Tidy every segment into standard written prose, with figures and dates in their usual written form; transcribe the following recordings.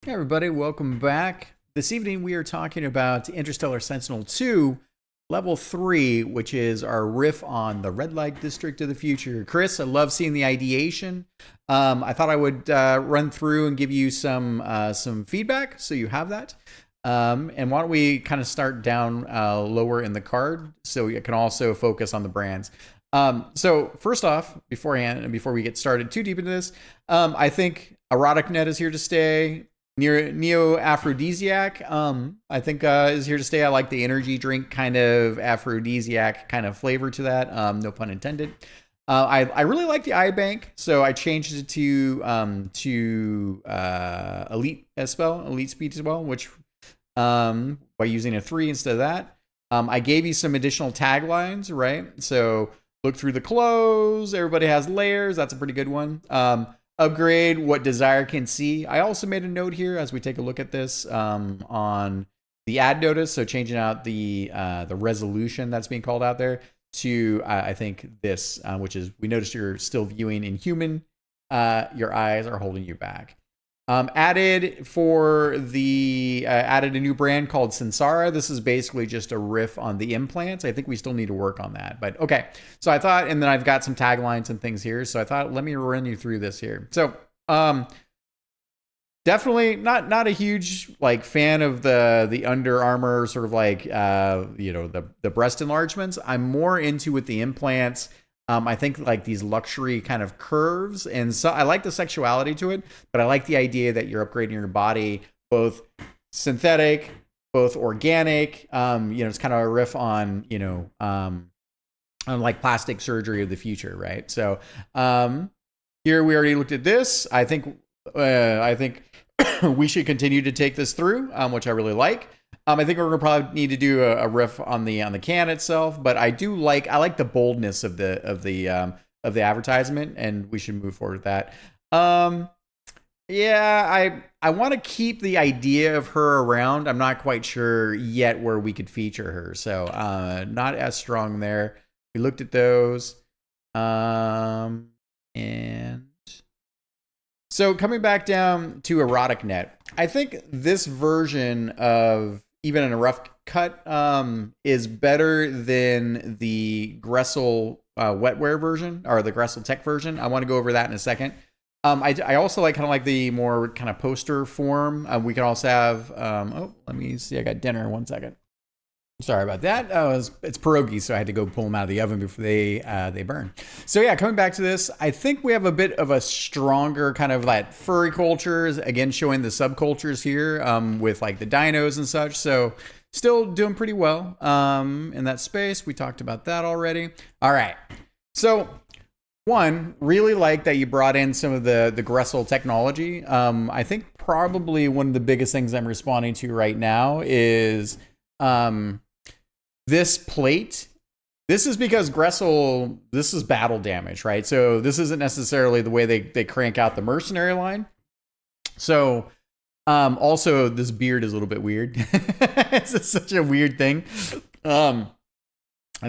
Hey everybody, welcome back. This evening we are talking about Interstellar Sentinel 2, Level 3, which is our riff on the Red Light District of the future. Chris, I love seeing the ideation. I thought I would run through and give you some feedback, so you have that. And why don't we kind of start down lower in the card, so you can also focus on the brands. So first off, before we get started too deep into this, I think Erotic Net is here to stay. Neo Aphrodisiac, I think is here to stay. I like the energy drink kind of aphrodisiac kind of flavor to that. No pun intended. I really like the eye bank, so I changed it to elite elite speed as well, which by using a 3 instead of that. I gave you some additional taglines, right? So look through the clothes. Everybody has layers. That's a pretty good one. Upgrade what desire can see. I also made a note here as we take a look at this on the ad notice. So changing out the resolution that's being called out there to I think this, which is we noticed you're still viewing in human. Your eyes are holding you back. Added a new brand called Sansara. This is basically just a riff on the implants. I think we still need to work on that, but okay. So I thought, and then I've got some taglines and things here. So I thought, let me run you through this here. So, definitely not a huge like fan of the Under Armour sort of like, the breast enlargements. I'm more into with the implants. I think like these luxury kind of curves, and so I like the sexuality to it, but I like the idea that you're upgrading your body, both synthetic, both organic. It's kind of a riff on, on like plastic surgery of the future, right? So here we already looked at this. I think we should continue to take this through, which I really like. I think we're gonna probably need to do a riff on the can itself, but I like the boldness of the advertisement, and we should move forward with that. I want to keep the idea of her around. I'm not quite sure yet where we could feature her, so not as strong there. We looked at those, and so coming back down to Erotic Net, I think this version of even in a rough cut is better than the Gressel wetware version or the Gressel tech version. I want to go over that in a second. I also like kind of like the more kind of poster form. We can also have, let me see. I got dinner. 1 second. Sorry about that. It's pierogies, so I had to go pull them out of the oven before they burn. So yeah, coming back to this, I think we have a bit of a stronger kind of like furry cultures, again showing the subcultures here with like the dinos and such. So still doing pretty well in that space. We talked about that already. All right. So one, really like that you brought in some of the Gressel technology. I think probably one of the biggest things I'm responding to right now is this plate. This is because Gressel, this is battle damage, right? So this isn't necessarily the way they crank out the mercenary line. So also this beard is a little bit weird. It's such a weird thing. I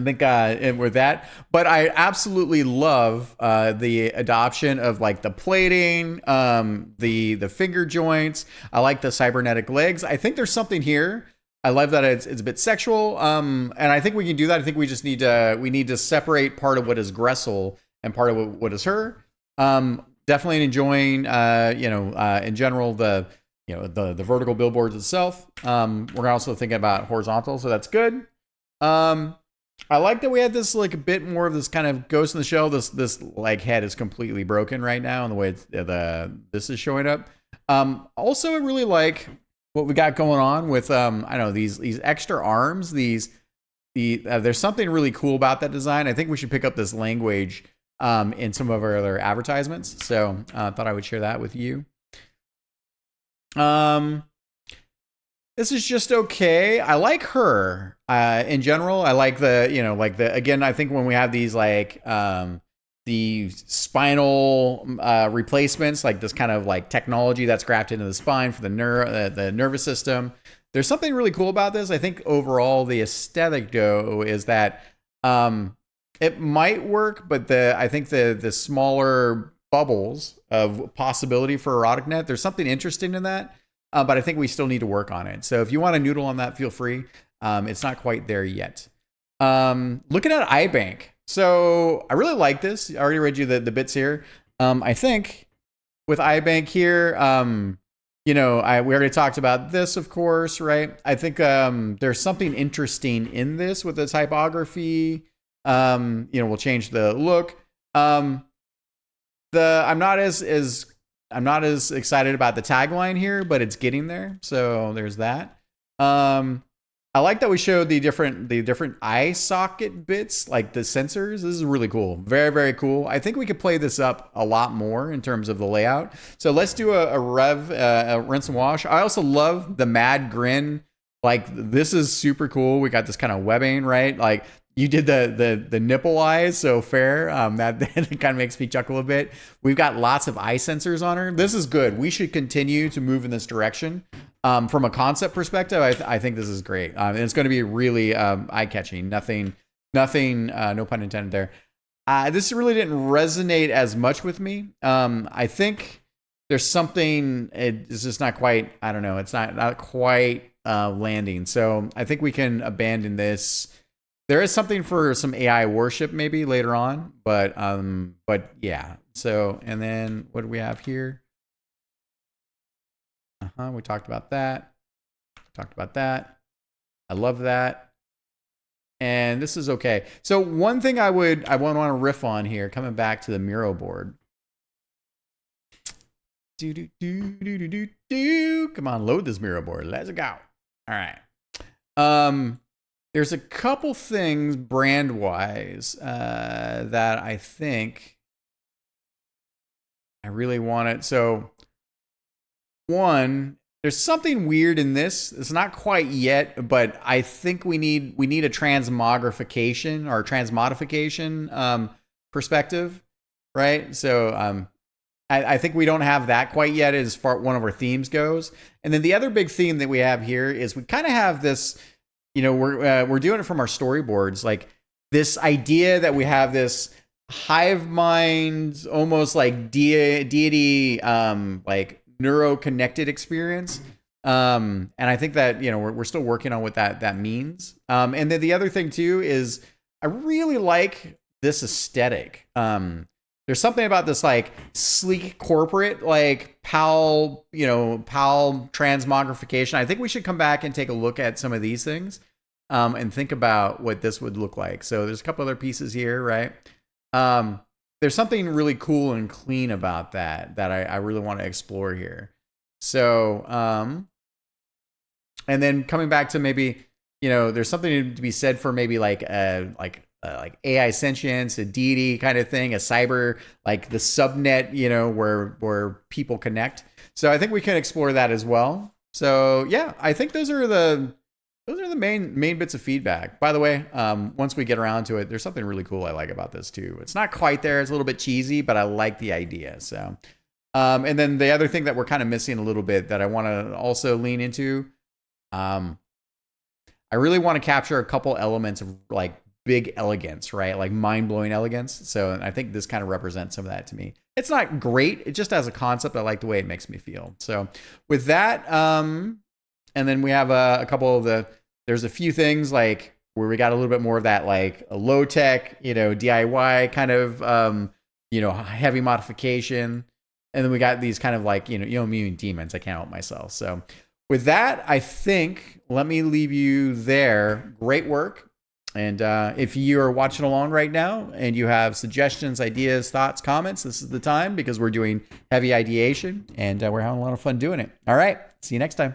think and with that, but I absolutely love the adoption of like the plating, the finger joints. I like the cybernetic legs. I think there's something here. I love that it's a bit sexual, and I think we can do that. I think we just need to separate part of what is Gressel and part of what is her. Definitely enjoying, in general the vertical billboards itself. We're also thinking about horizontal, so that's good. I like that we had this like a bit more of this kind of Ghost in the Shell. This like head is completely broken right now, and the way this is showing up. Also, I really like what we got going on with these extra arms. There's something really cool about that design. I think we should pick up this language in some of our other advertisements. So I thought I would share that with you. This is just okay. I like her in general. I like again, I think when we have these like the spinal replacements, like this kind of like technology that's grafted into the spine for the nervous system. There's something really cool about this. I think overall the aesthetic though is that it might work, but I think the smaller bubbles of possibility for Erotic Net, there's something interesting in that. but I think we still need to work on it. So if you want to noodle on that, feel free. It's not quite there yet. Looking at iBank. So I really like this. I already read you the bits here. I think with iBank here, we already talked about this, of course, right? I think there's something interesting in this with the typography. We'll change the look. I'm not as excited about the tagline here, but it's getting there. So there's that. I like that we showed the different eye socket bits, like the sensors. This is really cool. Very, very cool. I think we could play this up a lot more in terms of the layout. So let's do a rinse and wash. I also love the mad grin. Like, this is super cool. We got this kind of webbing, right? Like, you did the nipple eyes, so fair. That kind of makes me chuckle a bit. We've got lots of eye sensors on her. This is good. We should continue to move in this direction. From a concept perspective, I think this is great. And it's going to be really eye-catching. Nothing, no pun intended there. This really didn't resonate as much with me. I think there's something, it's just not quite, I don't know, it's not quite landing. So I think we can abandon this. There is something for some AI worship maybe later on, but yeah. So, and then what do we have here? We talked about that. I love that. And this is okay. So one thing I want to riff on here, coming back to the Miro board. Come on, load this Miro board. Let's go. All right. There's a couple things brand-wise that I think I really want it. So one, there's something weird in this. It's not quite yet, but I think we need a transmogrification or transmodification perspective, right? So I think we don't have that quite yet as far one of our themes goes. And then the other big theme that we have here is we kind of have this. We're doing it from our storyboards, like this idea that we have this hive mind, almost like deity, like neuro-connected experience. And I think that, we're still working on what that means. And then the other thing too is I really like this aesthetic. There's something about this like sleek corporate, like PAL transmogrification. I think we should come back and take a look at some of these things and think about what this would look like. So there's a couple other pieces here, right? There's something really cool and clean about that I really want to explore here. So, and then coming back to maybe, there's something to be said for maybe like AI sentience, a deity kind of thing, a cyber, like the subnet, where people connect. So I think we can explore that as well. So yeah, I think those are the main bits of feedback. By the way, once we get around to it, there's something really cool I like about this too. It's not quite there. It's a little bit cheesy, but I like the idea. So, and then the other thing that we're kind of missing a little bit that I want to also lean into, I really want to capture a couple elements of like big elegance, right? Like mind-blowing elegance. So I think this kind of represents some of that to me. It's not great. It just as a concept, I like the way it makes me feel. So with that, and then we have a couple of there's a few things like where we got a little bit more of that, like a low tech, DIY kind of, heavy modification. And then we got these kind of like, me and demons. I can't help myself. So with that, I think, let me leave you there. Great work. And if you're watching along right now and you have suggestions, ideas, thoughts, comments, this is the time because we're doing heavy ideation and we're having a lot of fun doing it. All right. See you next time.